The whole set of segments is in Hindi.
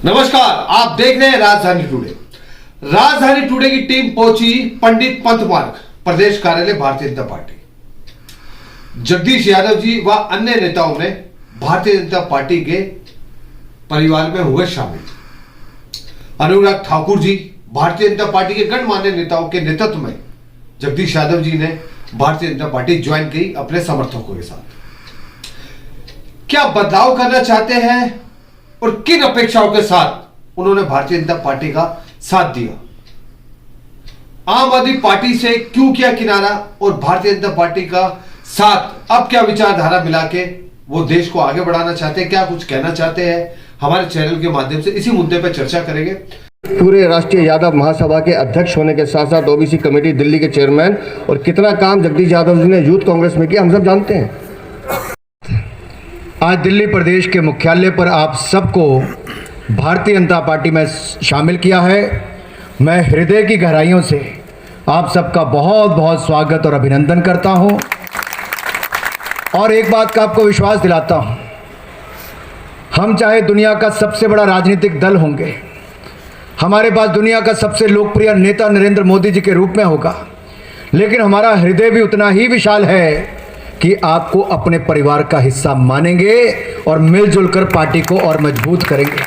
नमस्कार, आप देख रहे हैं राजधानी टुडे। राजधानी टुडे की टीम पहुंची पंडित पंत मार्ग प्रदेश कार्यालय भारतीय जनता पार्टी। जगदीश यादव जी व अन्य नेताओं ने भारतीय जनता पार्टी के परिवार में हुए शामिल। अनुराग ठाकुर जी भारतीय जनता पार्टी के गणमान्य नेताओं के नेतृत्व में जगदीश यादव जी ने भारतीय जनता पार्टी ज्वाइन की अपने समर्थकों के साथ। क्या बदलाव करना चाहते हैं और किन अपेक्षाओं के साथ उन्होंने भारतीय जनता पार्टी का साथ दिया? आम आदमी पार्टी से क्यों किया किनारा और भारतीय जनता पार्टी का साथ अब क्या विचारधारा मिला के वो देश को आगे बढ़ाना चाहते हैं, क्या कुछ कहना चाहते हैं? हमारे चैनल के माध्यम से इसी मुद्दे पर चर्चा करेंगे। पूरे राष्ट्रीय यादव महासभा के अध्यक्ष होने के साथ साथ ओबीसी कमेटी दिल्ली के चेयरमैन और कितना काम जगदीश यादव जी ने यूथ कांग्रेस में किया हम सब जानते हैं। आज दिल्ली प्रदेश के मुख्यालय पर आप सबको भारतीय जनता पार्टी में शामिल किया है। मैं हृदय की गहराइयों से आप सबका बहुत बहुत स्वागत और अभिनंदन करता हूं और एक बात का आपको विश्वास दिलाता हूं, हम चाहे दुनिया का सबसे बड़ा राजनीतिक दल होंगे, हमारे पास दुनिया का सबसे लोकप्रिय नेता नरेंद्र मोदी जी के रूप में होगा, लेकिन हमारा हृदय भी उतना ही विशाल है कि आपको अपने परिवार का हिस्सा मानेंगे और मिलजुल कर पार्टी को और मजबूत करेंगे।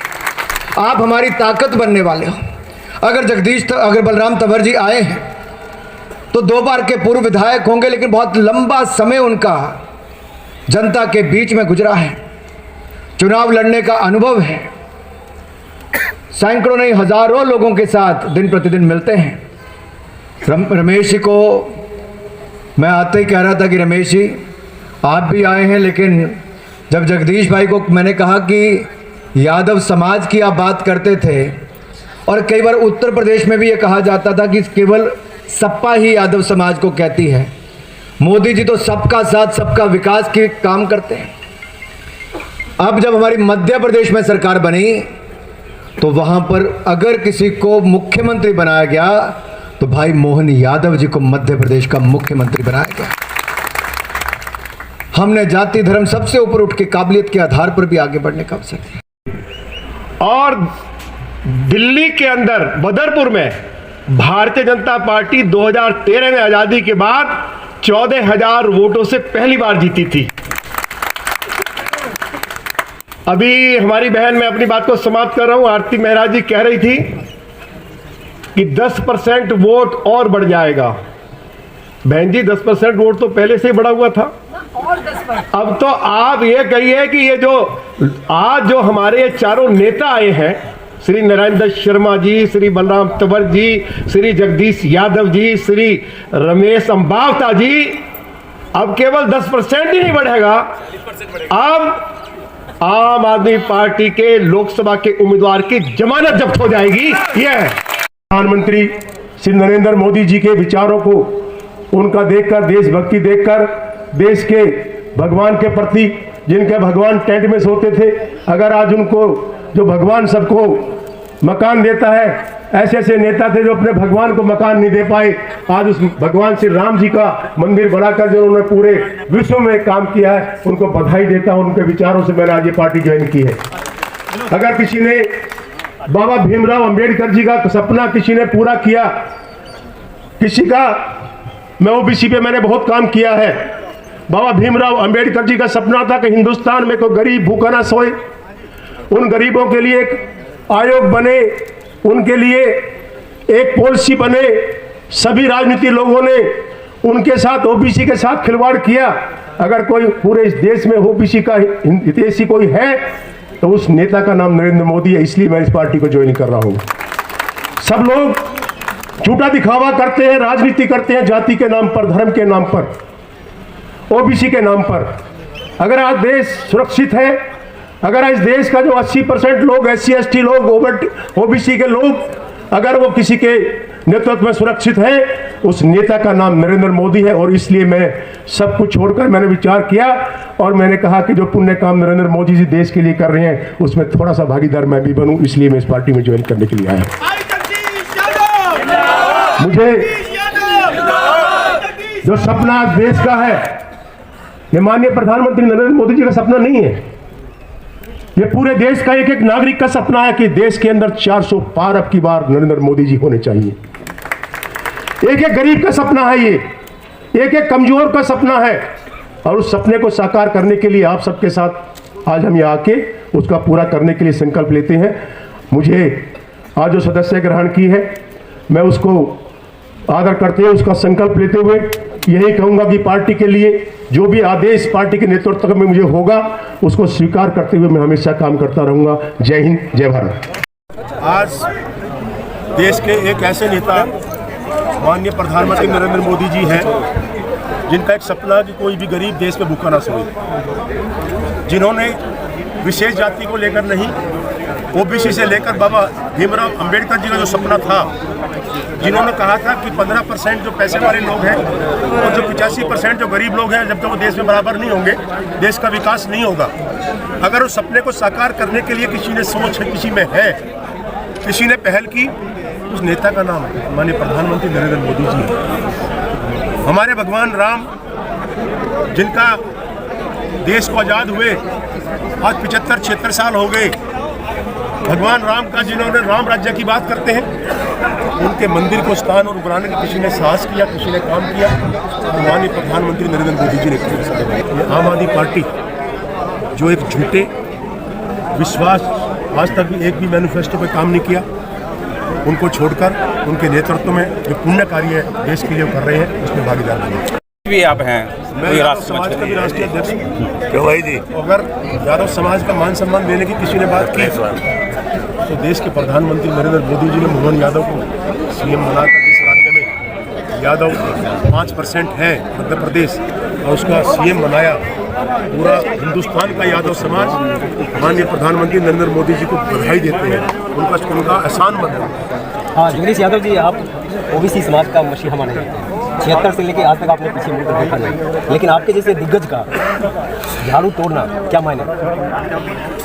आप हमारी ताकत बनने वाले हो। अगर बलराम तंवर जी आए हैं तो 2 बार के पूर्व विधायक होंगे, लेकिन बहुत लंबा समय उनका जनता के बीच में गुजरा है, चुनाव लड़ने का अनुभव है, सैकड़ों नहीं हजारों लोगों के साथ दिन प्रतिदिन मिलते हैं। रमेश जी को मैं आते ही कह रहा था कि रमेश जी आप भी आए हैं, लेकिन जब जगदीश भाई को मैंने कहा कि यादव समाज की आप बात करते थे और कई बार उत्तर प्रदेश में भी ये कहा जाता था कि केवल सपा ही यादव समाज को कहती है, मोदी जी तो सबका साथ सबका विकास के काम करते हैं। अब जब हमारी मध्य प्रदेश में सरकार बनी तो वहाँ पर अगर किसी को मुख्यमंत्री बनाया गया तो भाई मोहन यादव जी को मध्य प्रदेश का मुख्यमंत्री बनाया गया। हमने जाति धर्म सबसे ऊपर उठ के काबिलियत के आधार पर भी आगे बढ़ने का अवसर दिया। और दिल्ली के अंदर बदरपुर में भारतीय जनता पार्टी 2013 में आजादी के बाद 14,000 वोटों से पहली बार जीती थी। अभी हमारी बहन, मैं अपनी बात को समाप्त कर रहा हूं, आरती मेहरा जी कह रही थी कि 10% वोट और बढ़ जाएगा। बहन जी 10% वोट तो पहले से ही बढ़ा हुआ था, अब तो आप ये कहिए कि ये जो आज जो हमारे चारों नेता आए हैं, श्री नारायण दत्त शर्मा जी, श्री बलराम तंवर जी, श्री जगदीश यादव जी, श्री रमेश अंबावता जी, अब केवल 10% ही नहीं बढ़ेगा, अब आम आदमी पार्टी के लोकसभा के उम्मीदवार की जमानत जब्त हो जाएगी। यह प्रधानमंत्री श्री नरेंद्र मोदी जी के विचारों को उनका देखकर, देशभक्ति देखकर, देश के भगवान के प्रति, जिनके भगवान टेंट में सोते थे, अगर आज उनको जो भगवान सबको मकान देता है, ऐसे ऐसे नेता थे जो अपने भगवान को मकान नहीं दे पाए, आज उस भगवान श्री राम जी का मंदिर बनाकर जो उन्होंने पूरे विश्व में काम किया है, उनको बधाई देता हूं। उनके विचारों से मैंने आज ये पार्टी ज्वाइन की है। अगर किसी ने बाबा भीमराव अंबेडकर जी का सपना किसी ने पूरा किया, किसी का, मैं ओबीसी पे मैंने बहुत काम किया है। बाबा भीमराव अंबेडकर जी का सपना था कि हिंदुस्तान में कोई गरीब भूखा ना सोए, उन गरीबों के लिए एक आयोग बने, उनके लिए एक पॉलिसी बने। सभी राजनीतिक लोगों ने उनके साथ, ओबीसी के साथ खिलवाड़ किया। अगर कोई पूरे इस देश में ओबीसी का हितैषी कोई है तो उस नेता का नाम नरेंद्र मोदी है, इसलिए मैं इस पार्टी को ज्वाइन कर रहा हूं। सब लोग झूठा दिखावा करते हैं, राजनीति करते हैं जाति के नाम पर, धर्म के नाम पर, ओबीसी के नाम पर। अगर आज देश सुरक्षित है, अगर इस देश का जो 80% लोग SC ST लोग, ओबीसी के लोग, अगर वो किसी के नेतृत्व में सुरक्षित है, उस नेता का नाम नरेंद्र मोदी है। और इसलिए मैं सब कुछ छोड़कर मैंने विचार किया और मैंने कहा कि जो पुण्य काम नरेंद्र मोदी जी देश के लिए कर रहे हैं उसमें थोड़ा सा भागीदार मैं भी बनूं, इसलिए मैं इस पार्टी में ज्वाइन करने के लिए आया। मुझे जो सपना देश का है, ये माननीय प्रधानमंत्री नरेंद्र मोदी जी का सपना नहीं है, ये पूरे देश का एक एक नागरिक का सपना है कि देश के अंदर 400 पार अब की बार नरेंद्र मोदी जी होने चाहिए। एक एक गरीब का सपना है ये, एक एक कमजोर का सपना है, और उस सपने को साकार करने के लिए आप सबके साथ आज हम यहाँ आके उसका पूरा करने के लिए संकल्प लेते हैं। मुझे आज जो सदस्य ग्रहण की है, मैं उसको आदर करते हुए उसका संकल्प लेते हुए यही कहूँगा कि पार्टी के लिए जो भी आदेश पार्टी के नेतृत्व में मुझे होगा उसको स्वीकार करते हुए मैं हमेशा काम करता रहूँगा। जय हिंद, जय भारत। आज देश के एक ऐसे नेता माननीय प्रधानमंत्री नरेंद्र मोदी जी हैं जिनका एक सपना कि कोई भी गरीब देश में भूखा ना सोए, जिन्होंने विशेष जाति को लेकर नहीं, ओबीसी से लेकर बाबा भीमराव अंबेडकर जी का जो सपना था, जिन्होंने कहा था कि 15% जो पैसे वाले लोग हैं और जो 85% जो गरीब लोग हैं, जब तक वो देश में बराबर नहीं होंगे देश का विकास नहीं होगा। अगर उस सपने को साकार करने के लिए किसी ने सोच है, किसी में है, किसी ने पहल की, उस नेता का नाम माननीय प्रधानमंत्री नरेंद्र मोदी जी। हमारे भगवान राम जिनका देश को आज़ाद हुए आज 75-76 साल हो गए, भगवान राम का जिन्होंने राम राज्य की बात करते हैं, उनके मंदिर को स्थान और बनाने का किसी ने साहस किया, किसी ने काम किया, तो माननीय प्रधानमंत्री नरेंद्र मोदी जी ने किया। आम आदमी पार्टी जो एक झूठे विश्वास आज तक भी एक भी मैनिफेस्टो पे काम नहीं किया, उनको छोड़कर उनके नेतृत्व में जो पुण्य कार्य देश के लिए कर रहे हैं उसमें भागीदार बने। भी आप हैं, मैं यादव समाज का भी राष्ट्रीय अध्यक्ष हूँ। क्यों भाई जी? अगर यादव समाज का मान सम्मान देने की किसी ने बात की तो देश के प्रधानमंत्री नरेंद्र मोदी जी ने मोहन यादव को सीएम बनाकर इस राज्य में यादव 5% है मध्य प्रदेश और उसका सीएम बनाया। पूरा हिंदुस्तान का यादव समाज माननीय प्रधानमंत्री नरेंद्र मोदी जी को बधाई देते हैं, उनका एहसान बना। हाँ, जगदीश यादव जी, आप ओबीसी समाज का मसीहा माने जाते हैं। 76 से लेके आज तक आपने पीछे मुड़कर देखा नहीं, लेकिन आपके जैसे दिग्गज का झाड़ू तोड़ना क्या मायने?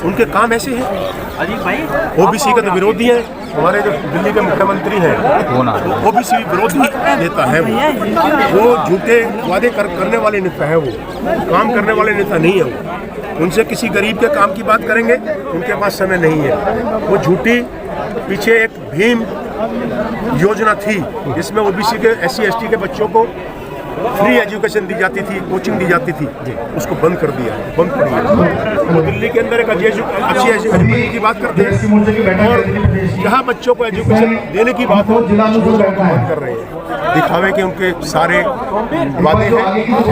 उनके काम ऐसे हैं, ओबीसी का तो विरोधी है। हमारे जो दिल्ली के मुख्यमंत्री हैं वो ओबीसी विरोधी नेता है। वो झूठे वादे करने वाले नेता है, वो काम करने वाले नेता नहीं है। वो उनसे किसी गरीब के काम की बात करेंगे, उनके पास समय नहीं है। वो झूठी पीछे एक भीम योजना थी जिसमें ओबीसी के SC ST के बच्चों को फ्री एजुकेशन दी जाती थी, कोचिंग दी जाती थी, उसको बंद कर दिया, बंद कर दिया। वो दिल्ली के अंदर एक अच्छी एजुकेशन की बात करते हैं और जहाँ बच्चों को एजुकेशन देने की बात हो उनको बंद कर रहे हैं। दिखावे के उनके सारे वादे हैं,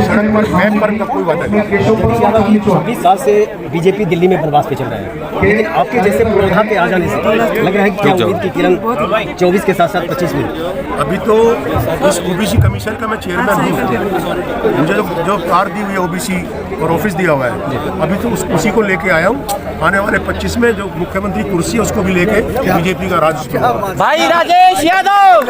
सड़क पर मैप पर का कोई वादा नहीं। 26 साल से बीजेपी दिल्ली में बनवास पे चल रहा है, लेकिन आपके जैसे पुरोधा के आ जाने से लग रहा है कि क्या उम्मीद की किरण 24 के साथ साथ 25 में? अभी तो इस ओबीसी कमीशन का मैं चेयरमैन हूँ। मुझे जो कार दी हुई है ओबीसी और ऑफिस दिया हुआ है, अभी तो उसी को लेके आया हूँ। आने वाले 25 में जो मुख्यमंत्री कुर्सी है उसको भी लेके बीजेपी का राज भाई राजेश यादव।